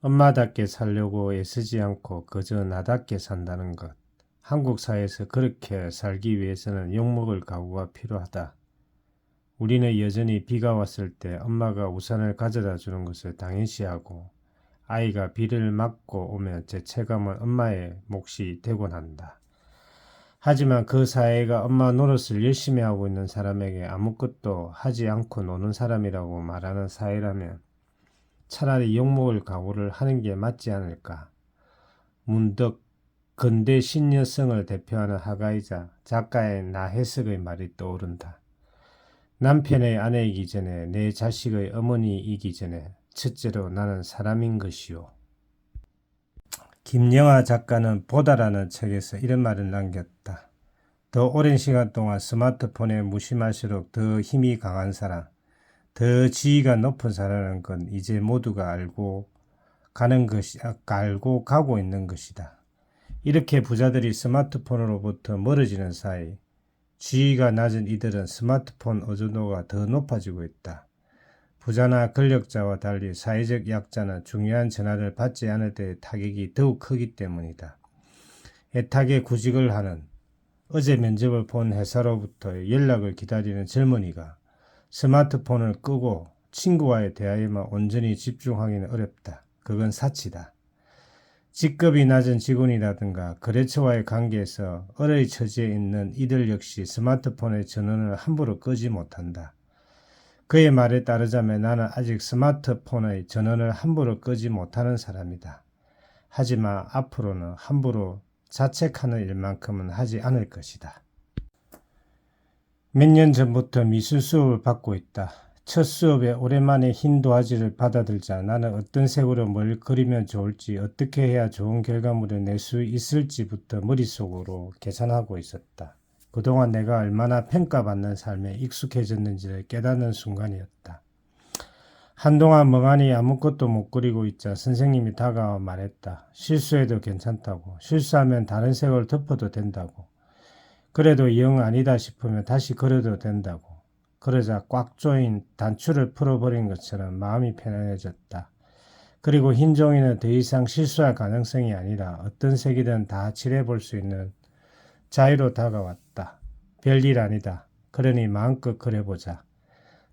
엄마답게 살려고 애쓰지 않고 그저 나답게 산다는 것. 한국 사회에서 그렇게 살기 위해서는 욕먹을 각오가 필요하다. 우리는 여전히 비가 왔을 때 엄마가 우산을 가져다 주는 것을 당연시하고 아이가 비를 맞고 오면 제 체감은 엄마의 몫이 되곤 한다. 하지만 그 사회가 엄마 노릇을 열심히 하고 있는 사람에게 아무것도 하지 않고 노는 사람이라고 말하는 사회라면 차라리 욕먹을 각오를 하는 게 맞지 않을까. 문득 근대 신여성을 대표하는 화가이자 작가의 나혜석의 말이 떠오른다. 남편의 아내이기 전에 내 자식의 어머니이기 전에 첫째로 나는 사람인 것이요. 김영하 작가는 보다라는 책에서 이런 말을 남겼다. 더 오랜 시간 동안 스마트폰에 무심할수록 더 힘이 강한 사람, 더 지위가 높은 사람은 건 이제 모두가 알고 가고 있는 것이다. 이렇게 부자들이 스마트폰으로부터 멀어지는 사이 지위가 낮은 이들은 스마트폰 의존도가 더 높아지고 있다. 부자나 권력자와 달리 사회적 약자는 중요한 전화를 받지 않을 때의 타격이 더욱 크기 때문이다. 애타게 구직을 하는 어제 면접을 본 회사로부터 연락을 기다리는 젊은이가 스마트폰을 끄고 친구와의 대화에만 온전히 집중하기는 어렵다. 그건 사치다. 직급이 낮은 직원이라든가 거래처와의 관계에서 어려운 처지에 있는 이들 역시 스마트폰의 전원을 함부로 끄지 못한다. 그의 말에 따르자면 나는 아직 스마트폰의 전원을 함부로 끄지 못하는 사람이다. 하지만 앞으로는 함부로 자책하는 일만큼은 하지 않을 것이다. 몇 년 전부터 미술 수업을 받고 있다. 첫 수업에 오랜만에 흰 도화지를 받아들자 나는 어떤 색으로 뭘 그리면 좋을지, 어떻게 해야 좋은 결과물을 낼 수 있을지부터 머릿속으로 계산하고 있었다. 그동안 내가 얼마나 평가받는 삶에 익숙해졌는지를 깨닫는 순간이었다. 한동안 멍하니 아무것도 못 그리고 있자 선생님이 다가와 말했다. 실수해도 괜찮다고. 실수하면 다른 색을 덮어도 된다고. 그래도 영 아니다 싶으면 다시 그려도 된다고. 그러자 꽉 조인 단추를 풀어버린 것처럼 마음이 편안해졌다. 그리고 흰 종이는 더 이상 실수할 가능성이 아니라 어떤 색이든 다 칠해볼 수 있는 자유로 다가왔다. 별일 아니다. 그러니 마음껏 그려보자.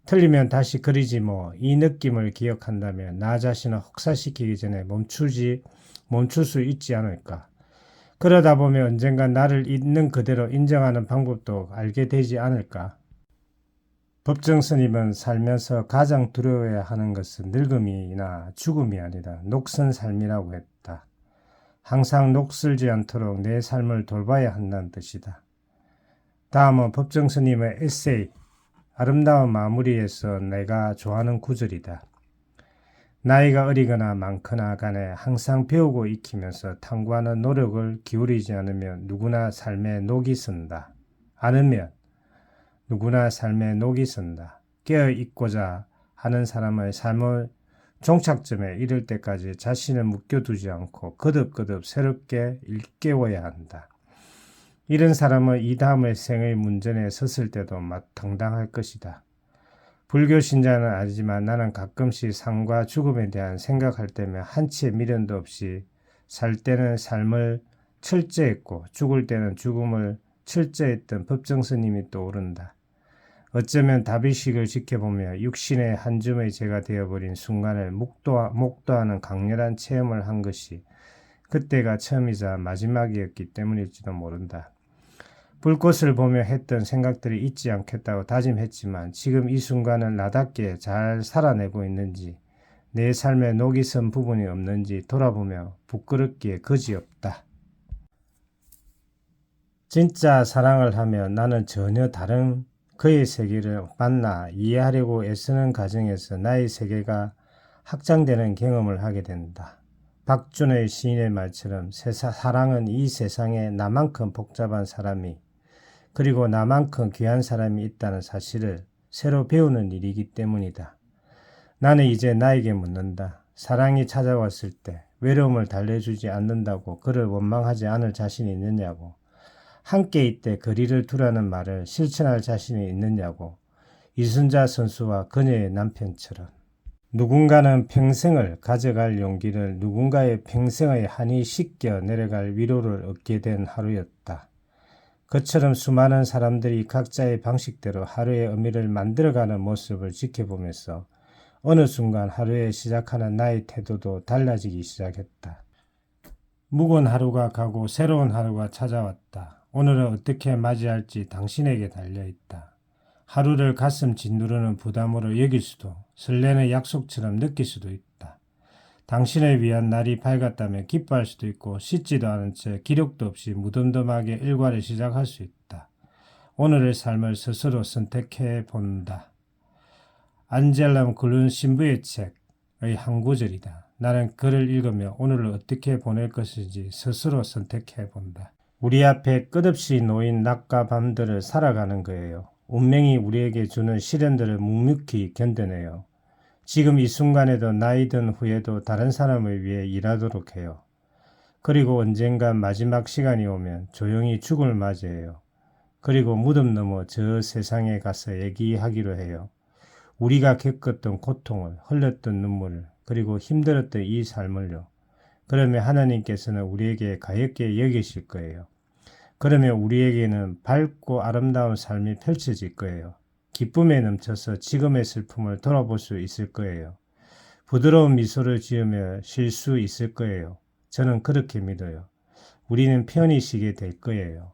틀리면 다시 그리지 뭐. 이 느낌을 기억한다면 나 자신을 혹사시키기 전에 멈출 수 있지 않을까. 그러다 보면 언젠간 나를 있는 그대로 인정하는 방법도 알게 되지 않을까. 법정 스님은 살면서 가장 두려워해야 하는 것은 늙음이나 죽음이 아니라 녹슨 삶이라고 했다. 항상 녹슬지 않도록 내 삶을 돌봐야 한다는 뜻이다. 다음은 법정 스님의 에세이 아름다운 마무리에서 내가 좋아하는 구절이다. 나이가 어리거나 많거나 간에 항상 배우고 익히면서 탐구하는 노력을 기울이지 않으면 누구나 삶에 녹이 쓴다. 않으면 누구나 삶에 녹이 쓴다. 깨어있고자 하는 사람의 삶을 종착점에 이를 때까지 자신을 묶여두지 않고 거듭거듭 새롭게 일깨워야 한다. 이런 사람은 이 다음의 생의 문전에 섰을 때도 당당할 것이다. 불교 신자는 아니지만 나는 가끔씩 삶과 죽음에 대한 생각할 때면 한치의 미련도 없이 살 때는 삶을 철저했고 죽을 때는 죽음을 철저했던 법정 스님이 떠오른다. 어쩌면 다비식을 지켜보며 육신의 한 줌의 죄가 되어버린 순간을 목도하는 강렬한 체험을 한 것이 그때가 처음이자 마지막이었기 때문일지도 모른다. 불꽃을 보며 했던 생각들이 잊지 않겠다고 다짐했지만 지금 이 순간을 나답게 잘 살아내고 있는지 내 삶에 녹이 쓴 부분이 없는지 돌아보며 부끄럽기에 그지없다. 진짜 사랑을 하며 나는 전혀 다른 그의 세계를 만나 이해하려고 애쓰는 과정에서 나의 세계가 확장되는 경험을 하게 된다. 박준의 시인의 말처럼 사랑은 이 세상에 나만큼 복잡한 사람이 그리고 나만큼 귀한 사람이 있다는 사실을 새로 배우는 일이기 때문이다. 나는 이제 나에게 묻는다. 사랑이 찾아왔을 때 외로움을 달래주지 않는다고 그를 원망하지 않을 자신이 있느냐고. 함께 있되 거리를 두라는 말을 실천할 자신이 있느냐고. 이순자 선수와 그녀의 남편처럼. 누군가는 평생을 가져갈 용기를, 누군가의 평생의 한이 씻겨 내려갈 위로를 얻게 된 하루였다. 그처럼 수많은 사람들이 각자의 방식대로 하루의 의미를 만들어가는 모습을 지켜보면서 어느 순간 하루에 시작하는 나의 태도도 달라지기 시작했다. 묵은 하루가 가고 새로운 하루가 찾아왔다. 오늘은 어떻게 맞이할지 당신에게 달려있다. 하루를 가슴 짓누르는 부담으로 여길 수도, 설레는 약속처럼 느낄 수도 있다. 당신을 위한 날이 밝았다면 기뻐할 수도 있고, 씻지도 않은 채 기력도 없이 무덤덤하게 일과를 시작할 수 있다. 오늘의 삶을 스스로 선택해 본다. 안젤람 글룬 신부의 책의 한 구절이다. 나는 글을 읽으며 오늘을 어떻게 보낼 것인지 스스로 선택해 본다. 우리 앞에 끝없이 놓인 낮과 밤들을 살아가는 거예요. 운명이 우리에게 주는 시련들을 묵묵히 견뎌내요. 지금 이 순간에도 나이 든 후에도 다른 사람을 위해 일하도록 해요. 그리고 언젠가 마지막 시간이 오면 조용히 죽음을 맞이해요. 그리고 무덤 넘어 저 세상에 가서 얘기하기로 해요. 우리가 겪었던 고통을, 흘렸던 눈물을, 그리고 힘들었던 이 삶을요. 그러면 하나님께서는 우리에게 가엾게 여기실 거예요. 그러면 우리에게는 밝고 아름다운 삶이 펼쳐질 거예요. 기쁨에 넘쳐서 지금의 슬픔을 돌아볼 수 있을 거예요. 부드러운 미소를 지으며 쉴 수 있을 거예요. 저는 그렇게 믿어요. 우리는 편히 쉬게 될 거예요.